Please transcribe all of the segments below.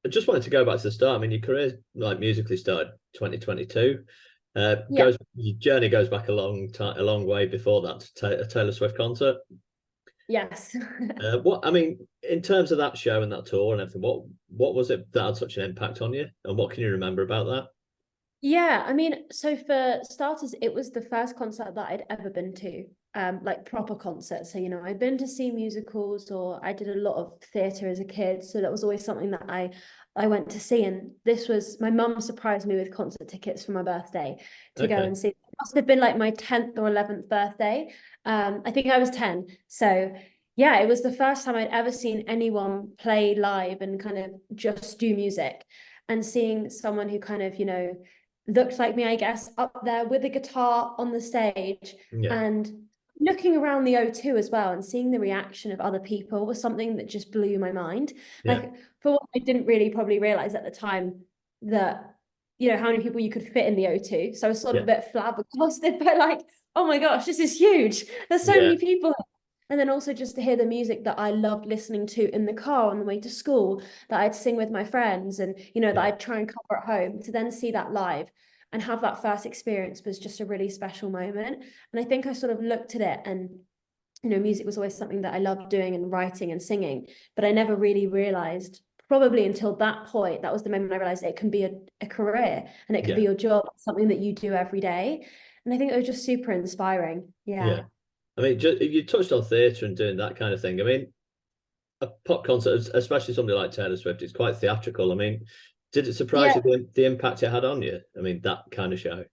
I just wanted to go back to the start. I mean, your career, like musically, started 2022. Yeah. Goes Your journey goes back a long time, a long way before that to a Taylor Swift concert. Yes. What I mean, in terms of that show and that tour and everything, what was it that had such an impact on you, and what can you remember about that? Yeah, I mean, so for starters, it was the first concert that I'd ever been to, like proper concert. So, I'd been to see musicals or I did a lot of theatre as a kid. So that was always something that I went to see. And this was my mum surprised me with concert tickets for my birthday to go Okay, and see. It must have been like my 10th or 11th birthday. I think I was 10. So yeah, it was the first time I'd ever seen anyone play live and kind of just do music and seeing someone who kind of, looked like me, I guess, up there with a guitar on the stage yeah, and looking around the O2 as well and seeing the reaction of other people was something that just blew my mind. yeah, Like, for what I didn't really probably realize at the time that, how many people you could fit in the O2. So I was sort of yeah, a bit flabbergasted by like, oh my gosh, this is huge. There's so yeah, many people. And then also just to hear the music that I loved listening to in the car on the way to school, that I'd sing with my friends and, that yeah, I'd try and cover at home, to then see that live and have that first experience was just a really special moment. And I think I sort of looked at it and, music was always something that I loved doing and writing and singing, but I never really realized, probably until that point, that was the moment I realized it can be a career and it can be yeah, your job, something that you do every day. And I think it was just super inspiring. yeah. Yeah. I mean, you touched on theatre and doing that kind of thing. I mean, a pop concert, especially somebody like Taylor Swift, is quite theatrical. I mean, did it surprise Yeah, you the impact it had on you? I mean, that kind of show.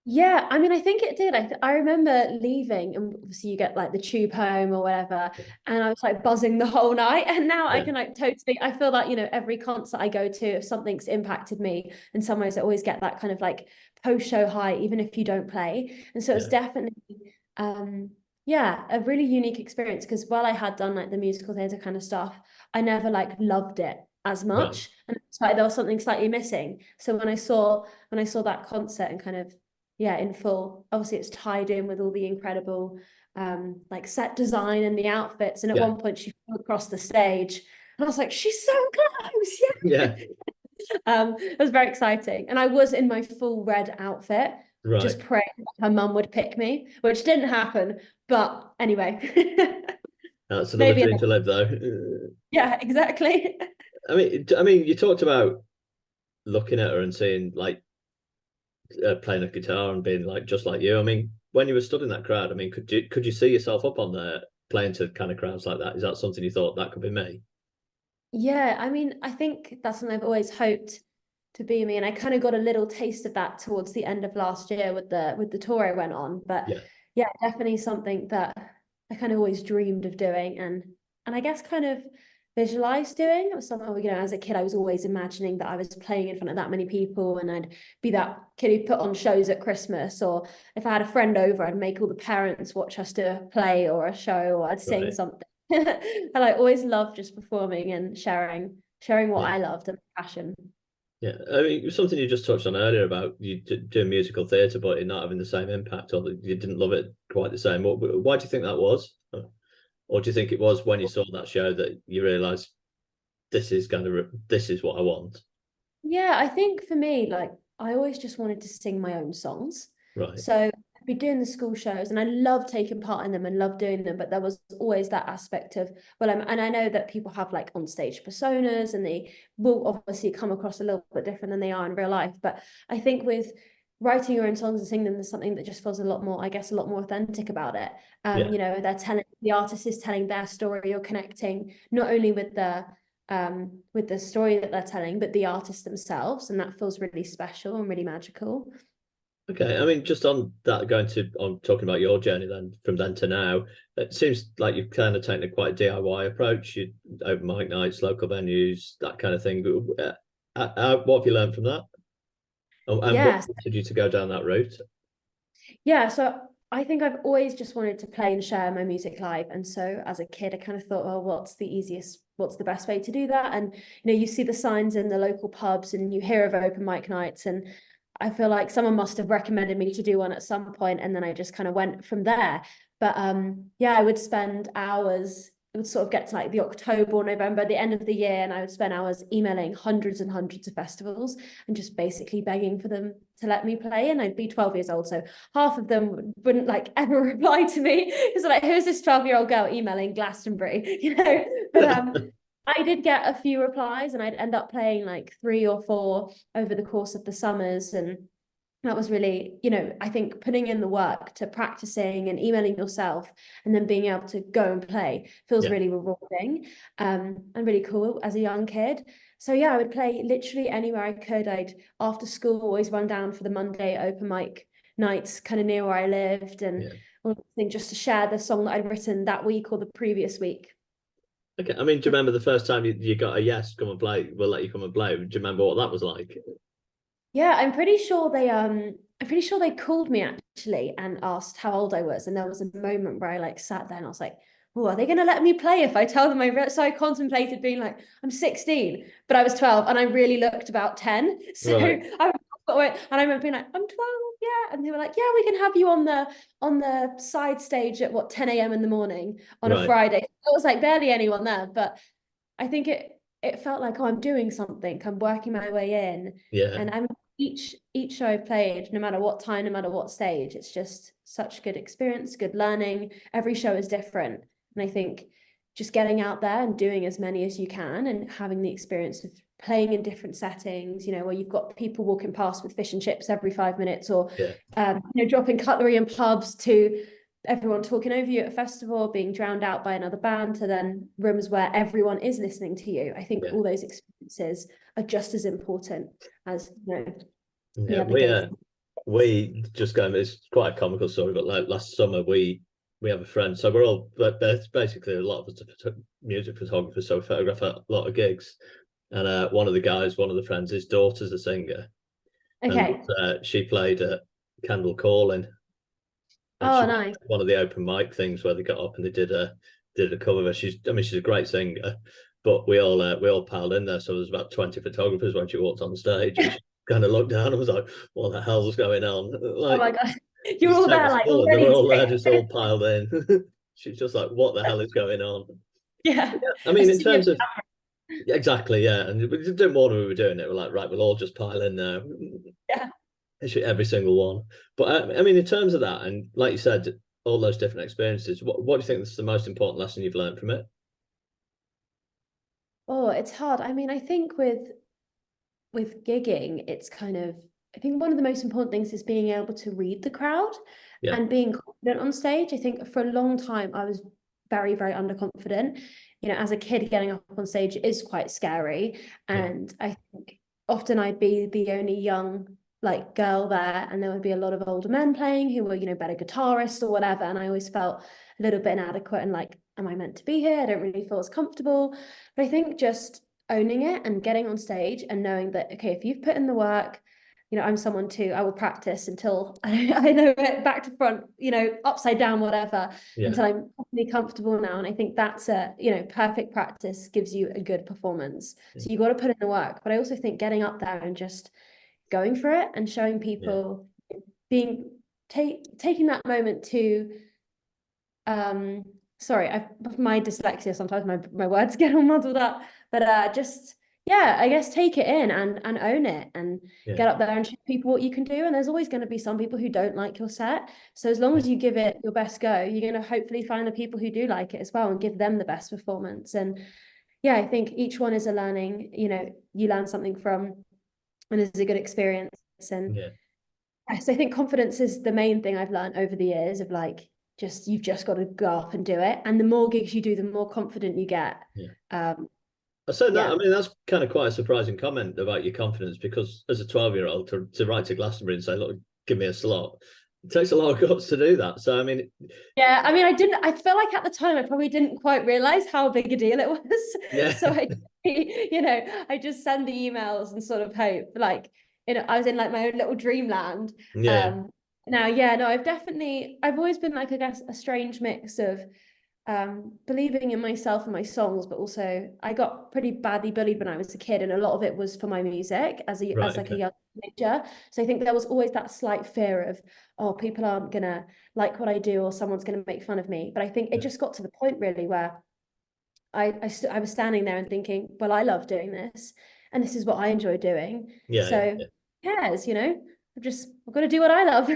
yeah, I mean, I think it did. I remember leaving, and obviously you get like the tube home or whatever, and I was like buzzing the whole night. And now I Yeah, can like totally, I feel like, every concert I go to, if something's impacted me in some ways, I always get that kind of like post-show high, even if you don't play. And so it's yeah, definitely, um, yeah, a really unique experience because while I had done like the musical theatre kind of stuff, I never like loved it as right. much, and it's like there was something slightly missing. So when I saw that concert and kind of yeah, in full. Obviously, it's tied in with all the incredible like set design and the outfits. And at Yeah, one point, she flew across the stage, and I was like, "She's so close!" yeah, Yeah. It was very exciting, and I was in my full red outfit, right. just praying that her mum would pick me, which didn't happen. But anyway, That's another maybe. dream to live, though. Yeah, exactly. I mean, you talked about looking at her and seeing like playing a guitar and being like just like you. I mean, when you were studying that crowd, I mean, could you see yourself up on there playing to kind of crowds like that? Is that something you thought that could be me? Yeah, I mean, I think that's something I've always hoped to be me, and I kind of got a little taste of that towards the end of last year with the tour I went on. But Yeah, yeah, definitely something that I kind of always dreamed of doing, and I guess kind of visualized doing. It was something, as a kid, I was always imagining that I was playing in front of that many people, and I'd be that kid who put on shows at Christmas, or if I had a friend over, I'd make all the parents watch us do a play or a show, or I'd sing right. something. And I always loved just performing and sharing what Yeah, I loved and passion. yeah. I mean, something you just touched on earlier about you doing musical theatre, but it not having the same impact, or that you didn't love it quite the same. Why do you think that was? Or do you think it was when you saw that show that you realised this is what I want? Yeah, I think for me, like I always just wanted to sing my own songs. Right. So I'd be doing the school shows and I love taking part in them and love doing them, but there was always that aspect of, well, and I know that people have like on stage personas and they will obviously come across a little bit different than they are in real life. But I think with writing your own songs and singing them, there's something that just feels a lot more, I guess, a lot more authentic about it. Yeah. The artist is telling their story, you're connecting not only with the story that they're telling, but the artists themselves, and that feels really special and really magical. Okay. I mean, just on that, going to on talking about your journey then from then to now, it seems like you've kind of taken a quite DIY approach. You open mic nights, local venues, that kind of thing. What have you learned from that? And what Yes, prompted you to go down that route? yeah. So I think I've always just wanted to play and share my music live, and so as a kid, I kind of thought, oh, what's the best way to do that? And you see the signs in the local pubs, and you hear of open mic nights, and I feel like someone must have recommended me to do one at some point, and then I just kind of went from there. But yeah, I would spend hours it would sort of get to like the October or November, the end of the year, and I would spend hours emailing hundreds and hundreds of festivals and just basically begging for them to let me play. And I'd be 12 years old, so half of them wouldn't like ever reply to me. It's like, who's this 12-year-old girl emailing Glastonbury, you know? But I did get a few replies, and I'd end up playing like 3 or 4 over the course of the summers. And that was really, you know, I think putting in the work to practicing and emailing yourself and then being able to go and play feels really rewarding, and really cool as a young kid. So yeah, I would play literally anywhere I could. I'd, after school, always run down for the Monday open mic nights kind of near where I lived, and just to share the song that I'd written that week or the previous week. Okay, I mean, do you remember the first time you got a yes, come and play, we'll let you come and play? Do you remember what that was like? Yeah, I'm pretty sure they called me actually and asked how old I was. And there was a moment where I like sat there and I was like, oh, are they gonna let me play if I tell them so I contemplated being like, I'm 16, but I was 12 and I really looked about 10. So Right. and I remember being like, I'm 12, yeah. And they were like, yeah, we can have you on the side stage at what 10 a.m. in the morning on a Right. Friday. It was like barely anyone there, but I think it felt like, oh, I'm doing something, I'm working my way in. Yeah. And I'm each show I've played, no matter what time, no matter what stage, it's just such good experience, good learning. Every show is different. And I think just getting out there and doing as many as you can and having the experience of playing in different settings, you know, where you've got people walking past with fish and chips every 5 minutes, or Yeah. you know, dropping cutlery in pubs, to everyone talking over you at a festival, being drowned out by another band, to then rooms where everyone is listening to you. I think Yeah. all those experiences are just as important as, you know, the Yeah. other gigs. We just going, it's quite a comical story, but like last summer we have a friend, so we're all, but there's basically a lot of us are music photographers, so we photograph a lot of gigs. And one of the guys, one of the friends, his daughter's a singer, and Okay. she played at Kendal Calling, and Oh, she nice. one of the open mic things where they got up and they did a cover of her. I mean, she's a great singer, but we all piled in there, so there was about 20 photographers when she walked on stage, and she kind of looked down and was like, "What the hell's going on?" Oh Like, my God. You're the all set there was like full, and they were ready to all there, take just a all piled in. She's just like, "What the hell is going on?" yeah. I A mean, in sea of terms of, yeah, exactly, yeah, and we didn't want to, we were doing it. We're like, right, we'll all just pile in there. yeah. Literally every single one. But I mean, in terms of that, and like you said, all those different experiences, what do you think is the most important lesson you've learned from it? Oh, it's hard. I mean, I think with gigging, it's kind of, I think one of the most important things is being able to read the crowd Yeah, and being confident on stage. I think for a long time I was very, very underconfident. You know, as a kid, getting up on stage is quite scary. yeah, And I think often I'd be the only young like girl there, and there would be a lot of older men playing who were, you know, better guitarists or whatever. And I always felt a little bit inadequate and like, am I meant to be here? I don't really feel as comfortable. But I think just owning it and getting on stage and knowing that, okay, if you've put in the work, you know, I'm someone too, I will practice until I know it back to front, you know, upside down, whatever, yeah, until I'm really comfortable now. And I think that's a, you know, perfect practice gives you a good performance. yeah, So you got to put in the work. But I also think getting up there and just going for it and showing yeah, people, being taking that moment to um sorry, my dyslexia, sometimes my words get all muddled up, but just yeah, I guess take it in and own it and yeah, get up there and show people what you can do. And there's always going to be some people who don't like your set, so as long yeah, as you give it your best go, you're going to hopefully find the people who do like it as well and give them the best performance. And yeah, I think each one is a learning, you know, you learn something from, and it's a good experience. And yeah, yes, I think confidence is the main thing I've learned over the years, of like, just you've just got to go up and do it. And the more gigs you do, the more confident you get. yeah. Um, I said that. I yeah. mean, that's kind of quite a surprising comment about your confidence, because as a 12-year-old to write to Glastonbury and say, "Look, give me a slot," it takes a lot of guts to do that. So, I mean, Yeah. I mean, I feel like at the time I probably didn't quite realize how big a deal it was. yeah, So you know, I just send the emails and sort of hope, like, you know, I was in like my own little dreamland. yeah, Now, yeah, no, I've always been like, I guess, a strange mix of believing in myself and my songs, but also I got pretty badly bullied when I was a kid, and a lot of it was for my music right, as like a okay, young teenager. So I think there was always that slight fear of, oh, people aren't gonna like what I do, or someone's gonna make fun of me. But I think it yeah, just got to the point really where I was standing there and thinking, well, I love doing this, and this is what I enjoy doing. Yeah, yeah, So yeah. who cares, you know? I've got to do what I love.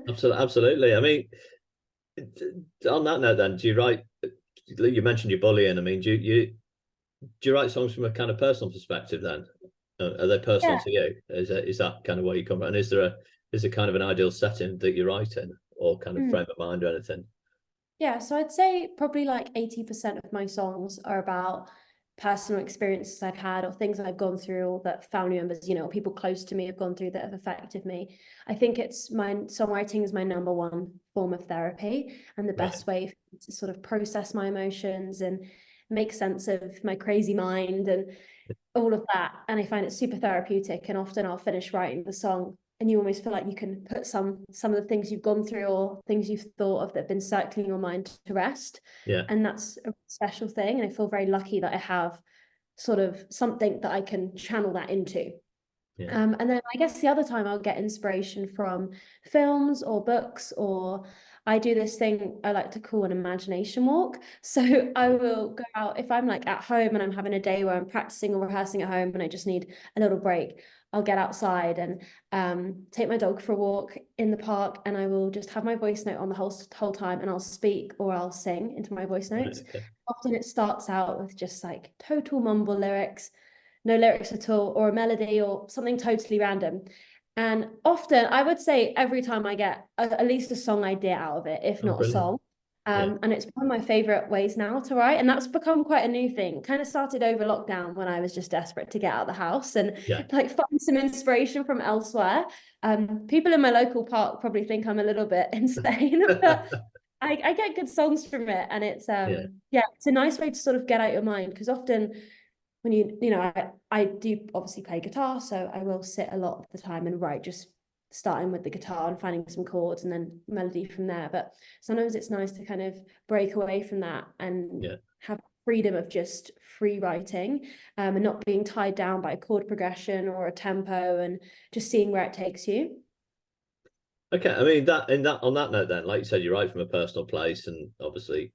Absolutely, absolutely. I mean, on that note, then, do you write? You mentioned your bullying. I mean, do you write songs from a kind of personal perspective? Then, are they personal Yeah. to you? Is that kind of where you come from? And is there kind of an ideal setting that you write in, or kind of Mm. frame of mind or anything? Yeah, so I'd say probably like 80% of my songs are about personal experiences I've had or things I've gone through or that family members, you know, or people close to me have gone through that have affected me. I think it's my songwriting is my number one form of therapy and the Right. best way to sort of process my emotions and make sense of my crazy mind and all of that. And I find it super therapeutic. And often I'll finish writing the song and you almost feel like you can put some of the things you've gone through or things you've thought of that have been circling your mind to rest. Yeah. And that's a special thing. And I feel very lucky that I have sort of something that I can channel that into. Yeah. And then I guess the other time I'll get inspiration from films or books, or I do this thing I like to call an imagination walk. So I will go out if I'm like at home and I'm having a day where I'm practicing or rehearsing at home and I just need a little break. I'll get outside and take my dog for a walk in the park, and I will just have my voice note on the whole time, and I'll speak or I'll sing into my voice Right. notes. Okay. Often it starts out with just like total mumble lyrics, no lyrics at all, or a melody or something totally random. And often, I would say every time I get at least a song idea out of it, if Oh, not a brilliant. song. Yeah. And it's one of my favorite ways now to write. And that's become quite a new thing. Kind of started over lockdown when I was just desperate to get out of the house and Yeah. like find some inspiration from elsewhere. People in my local park probably think I'm a little bit insane, but I get good songs from it. And it's Yeah. yeah, it's a nice way to sort of get out your mind because often when you know I do obviously play guitar, so I will sit a lot of the time and write, just starting with the guitar and finding some chords and then melody from there. But sometimes it's nice to kind of break away from that and Yeah. have freedom of just free writing, and not being tied down by a chord progression or a tempo, and just seeing where it takes you. Okay. I mean, that on that note, then, like you said, you write from a personal place, and obviously,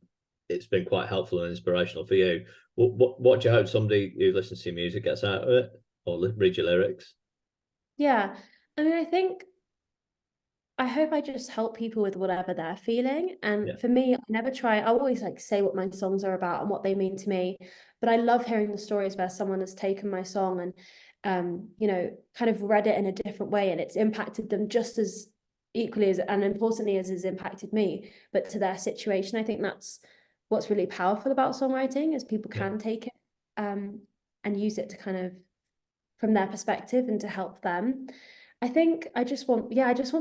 it's been quite helpful and inspirational for you. What do you hope somebody who listens to your music gets out of it, or read your lyrics? Yeah, I mean, I hope I just help people with whatever they're feeling. Yeah. And for me, I always like say what my songs are about and what they mean to me. But I love hearing the stories where someone has taken my song and you know, kind of read it in a different way and it's impacted them just as equally as and importantly as has impacted me, but to their situation. I think that's what's really powerful about songwriting is people Yeah. can take it um and use it to kind of from their perspective and to help them. I think I just want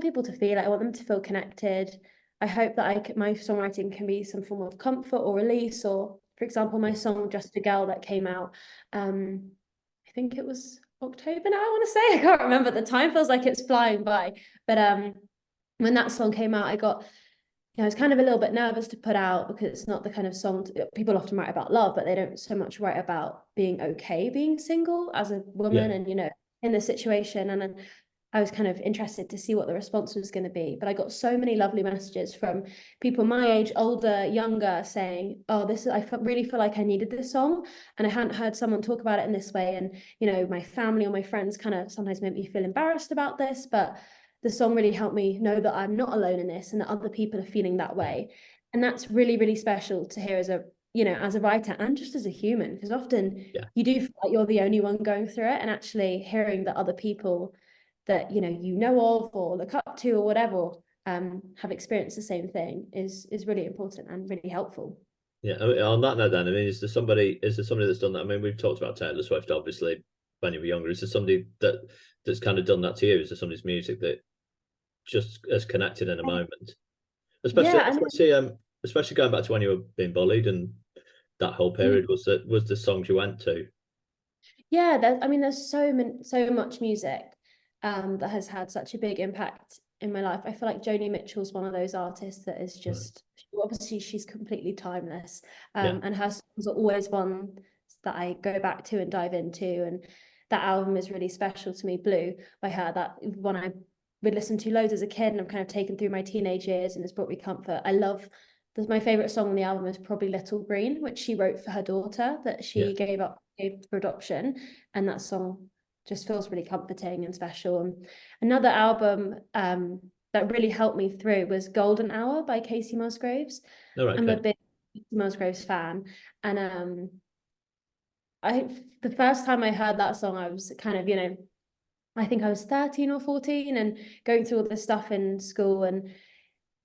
people to feel it. I want them to feel connected. I hope that my songwriting can be some form of comfort or release, or for example, my Yeah. song Just a Girl that came out, I think it was October now, I want to say. I can't remember. The time feels like it's flying by. But when that song came out, I was kind of a little bit nervous to put out because it's not the kind of song people often write about love, but they don't so much write about being okay being single as a Yeah. woman and, you know, in this situation. And then I was kind of interested to see what the response was going to be. But I got so many lovely messages from people my age, older, younger, saying, oh, really feel like I needed this song. And I hadn't heard someone talk about it in this way. And, you know, my family or my friends kind of sometimes make me feel embarrassed about this, but the song really helped me know that I'm not alone in this and that other people are feeling that Yeah. way. And that's really, really special to hear as a, you know, as a writer and just as a human, because often Yeah. you do feel like you're the only one going through it. And actually hearing that other people that, you know of or look up to or whatever, have experienced the same thing is really important and really helpful. Yeah. I mean, on that note, then, I mean, is there somebody that's done that? I mean, we've talked about Taylor Swift, obviously, when you were younger. Is there somebody that's kind of done that to you? Is there somebody's music that just has connected in a moment? Especially, Yeah, I mean, especially going back to when you were being bullied and that whole period was the songs you went to. yeah, I mean, there's so much music that has had such a big impact in my life. I feel like Joni Mitchell's one of those artists that is Right. just obviously she's completely timeless. Yeah. And her songs are always one that I go back to and dive into. And that album is really special to me, Blue by her. That one I would listen to loads as a kid and I've kind of taken through my teenage years and it's brought me comfort. I love my favorite song on the album is probably Little Green, which she wrote for her daughter that she gave for adoption, and that song just feels really comforting and special. And another album that really helped me through was Golden Hour by Casey Musgraves. All right, I'm a okay. big Casey Musgraves fan, and the first time I heard that song, I was kind of, I think I was 13 or 14 and going through all this stuff in school and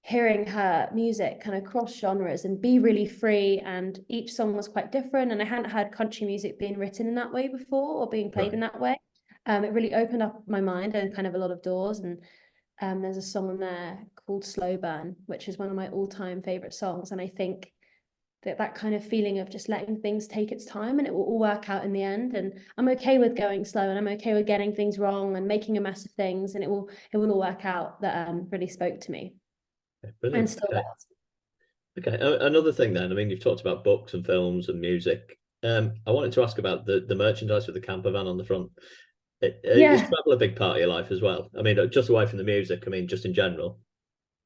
hearing her music kind of cross genres and be really free, and each song was quite different, and I hadn't heard country music being written in that way before or being played in that way. It really opened up my mind and kind of a lot of doors, and there's a song in there called Slow Burn, which is one of my all-time favorite songs, and I think that kind of feeling of just letting things take its time and it will all work out in the end, and I'm okay with going slow, and I'm okay with getting things wrong and making a mess of things, and it will all work out. That really spoke to me. Okay, And brilliant. still Okay. Okay. Another thing then, I mean, you've talked about books and films and music. I wanted to ask about the merchandise with the camper van on the front. Is yeah. travel a big part of your life as well? I mean, just away from the music, I mean, just in general.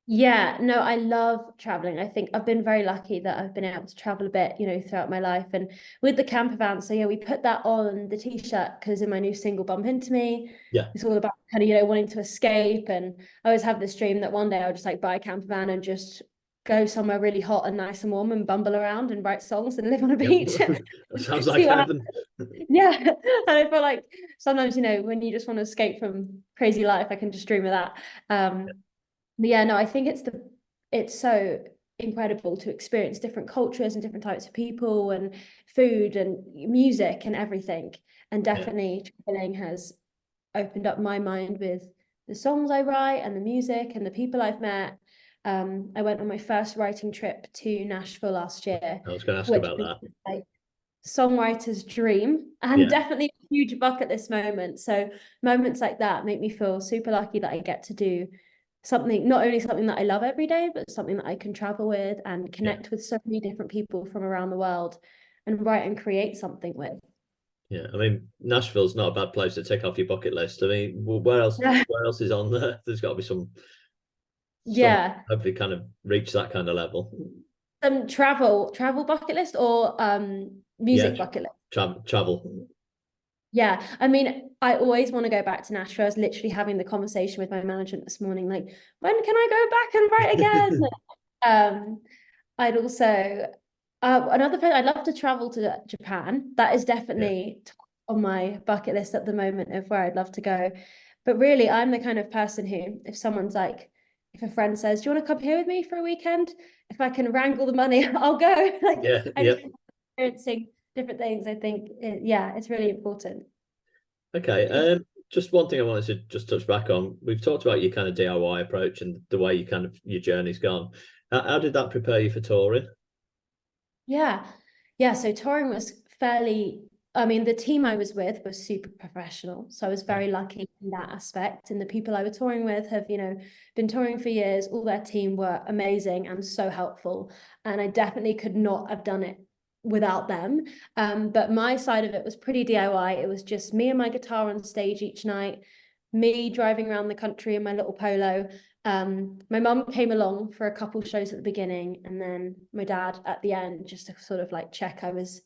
Yeah, no, I love traveling. I think I've been very lucky that I've been able to travel a bit, throughout my life. And with the camper van, so yeah, we put that on the t-shirt because in my new single Bump Into Me, Yeah. it's all about kind of, wanting to escape. And I always have this dream that one day I'll just like buy a camper van and just go somewhere really hot and nice and warm and bumble around and write songs and live on a Yep. beach. That sounds like See what happens. heaven. Yeah. And I feel like sometimes, when you just want to escape from crazy life, I can just dream of that. But yeah, no, I think it's so incredible to experience different cultures and different types of people and food and music and everything. And Yeah. definitely traveling has opened up my mind with the songs I write and the music and the people I've met. I went on my first writing trip to Nashville last year, I was going to ask which about was that. like songwriter's dream and Yeah. definitely a huge bucket list moment. So moments like that make me feel super lucky that I get to do something, not only something that I love every day, but something that I can travel with and Yeah. connect with so many different people from around the world and write and create something with. Yeah. I mean, Nashville's not a bad place to tick off your bucket list. I mean, where else? Yeah. Where else is on there? There's got to be some Yeah. hopefully kind of reach that kind of level. Travel bucket list or Yeah. music bucket list. Travel. Yeah, I mean, I always want to go back to Nashville. I was literally having the conversation with my management this morning, like, when can I go back and write again? I'd also another place I'd love to travel to Japan. That is Yeah. definitely on my bucket list at the moment of where I'd love to go. But really, I'm the kind of person who, if someone's like, if a friend says, "Do you want to come here with me for a weekend?" If I can wrangle the money, I'll go. Like, Yeah. I Yeah. just experiencing different things. I think, yeah, it's really important. Okay. If Just one thing I wanted to just touch back on. We've talked about your kind of DIY approach and the way you kind of your journey's gone. How did that prepare you for touring? Yeah. Yeah. So touring was fairly, I mean, the team I was with was super professional. So I was Yeah. very lucky in that aspect. And the people I was touring with have, been touring for years. All their team were amazing and so helpful. And I definitely could not have done it without them. But my side of it was pretty DIY. It was just me and my guitar on stage each night, me driving around the country in my little polo. My mum came along for a couple shows at the beginning, and then my dad at the end, just to sort of like check I was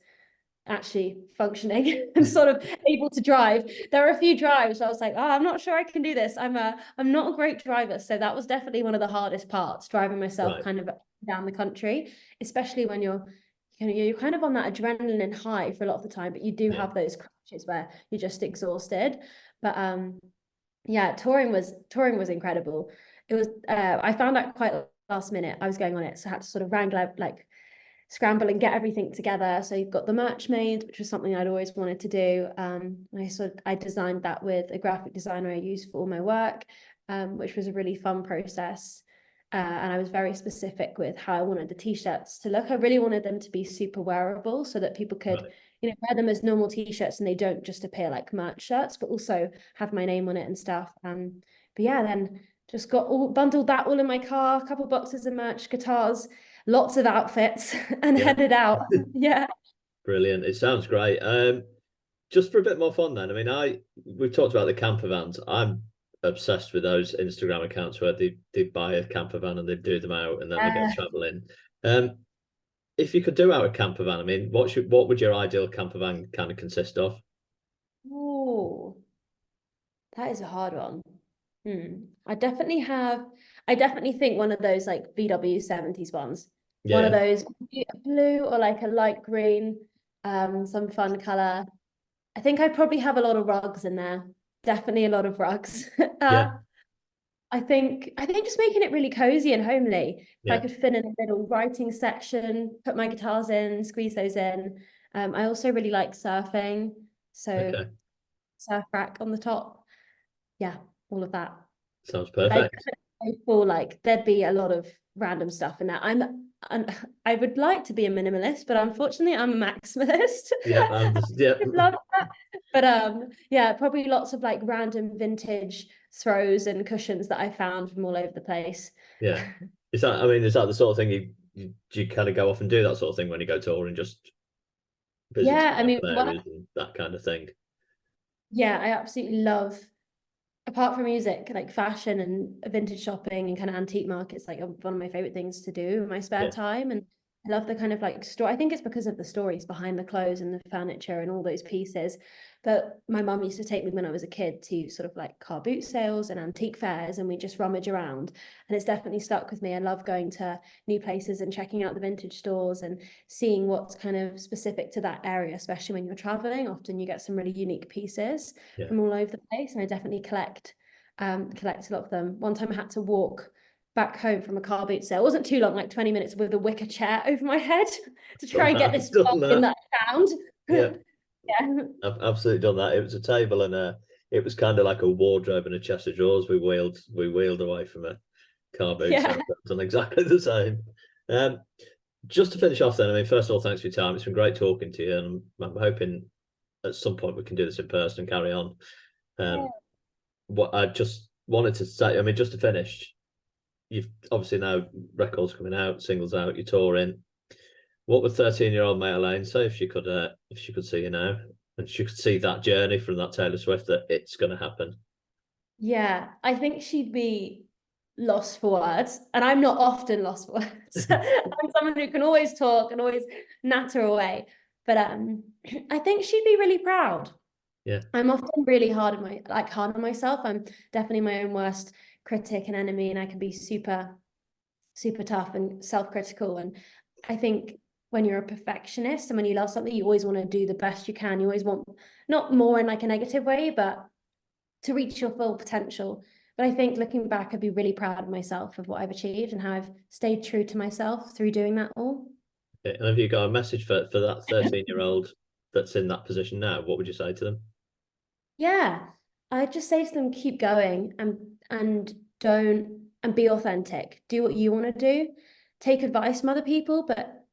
actually functioning and sort of able to drive. There were a few drives I was like, oh, I'm not sure I can do this. I'm not a great driver. So that was definitely one of the hardest parts, driving myself Right. kind of down the country, especially when you're kind of on that adrenaline high for a lot of the time, but you do Yeah. have those crashes where you're just exhausted. But yeah, touring was incredible. It was I found out quite last minute I was going on it, so I had to sort of wrangle, like scramble and get everything together. So you've got the merch made, which was something I'd always wanted to do. I designed that with a graphic designer I use for all my work, which was a really fun process. And I was very specific with how I wanted the t-shirts to look. I really wanted them to be super wearable so that people could, Right. wear them as normal t-shirts and they don't just appear like merch shirts, but also have my name on it and stuff. But yeah, then just got all bundled that all in my car, a couple boxes of merch, guitars, lots of outfits, and Yeah. headed out. Yeah. Brilliant. It sounds great. Just for a bit more fun then. I mean, we've talked about the camper vans. I'm obsessed with those Instagram accounts where they buy a camper van and they do them out and then they go traveling. If you could do out a camper van, I mean, what would your ideal camper van kind of consist of? Oh, that is a hard one. I definitely think one of those like VW 70s ones. One of Yeah, those blue or like a light green, some fun color. I think I'd probably have a lot of rugs in there. Definitely a lot of rugs. yeah, I think just making it really cozy and homely. If I yeah. could fit in a little writing section, put my guitars in, squeeze those in. I also really like surfing, so Okay, surf rack on the top. Yeah, all of that. sounds But I perfect. definitely feel like there'd be a lot of random stuff in that. I would like to be a minimalist, but unfortunately I'm a maximalist. Yeah, yeah, I love that. But yeah, probably lots of like random vintage throws and cushions that I found from all over the place. yeah. Is that? I mean, is that the sort of thing you kind of go off and do that sort of thing when you go touring, just visiting Yeah, I mean, local areas and that kind of thing? yeah, I absolutely love, apart from music, like fashion and vintage shopping and kind of antique markets, like one of my favorite things to do in my spare Yeah, time. And I love the kind of like story. I think it's because of the stories behind the clothes and the furniture and all those pieces. But my mum used to take me when I was a kid to sort of like car boot sales and antique fairs, and we just rummage around. And it's definitely stuck with me. I love going to new places and checking out the vintage stores and seeing what's kind of specific to that area, especially when you're traveling. Often you get some really unique pieces yeah. from all over the place, and I definitely collect a lot of them. One time I had to walk back home from a car boot sale. It wasn't too long, like 20 minutes, with a wicker chair over my head to try and get I've this done bargain that. that I found. Yeah, Yeah. I've absolutely done that. It was a table and it was kind of like a wardrobe and a chest of drawers. We wheeled away from a car boot, so Yeah. I've done exactly the same. Um, just to finish off, then, I mean, first of all, thanks for your time. It's been great talking to you, and I'm hoping at some point we can do this in person and carry on. Um, what I just wanted to say, I mean, just to finish, you've obviously now records coming out, singles out, you're touring. What would 13-year-old Maya Lane say if she could see you now and she could see that journey from that Taylor Swift that it's going to happen? Yeah, I think she'd be lost for words, and I'm not often lost for words. I'm someone who can always talk and always natter away. But I think she'd be really proud. Yeah, I'm often really hard on myself. I'm definitely my own worst critic and enemy, and I can be super, super tough and self-critical. And I think when you're a perfectionist and when you love something, you always want to do the best you can. You always want not more in like a negative way, but to reach your full potential. But I think looking back, I'd be really proud of myself of what I've achieved and how I've stayed true to myself through doing that all. okay. And have you got a message for that 13-year-old that's in that position now? What would you say to them? Yeah, I just say to them, keep going and don't and be authentic. Do what you want to do. Take advice from other people, but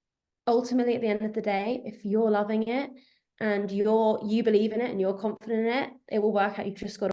ultimately at the end of the day, if you're loving it and you believe in it and you're confident in it, it will work out. You've just got to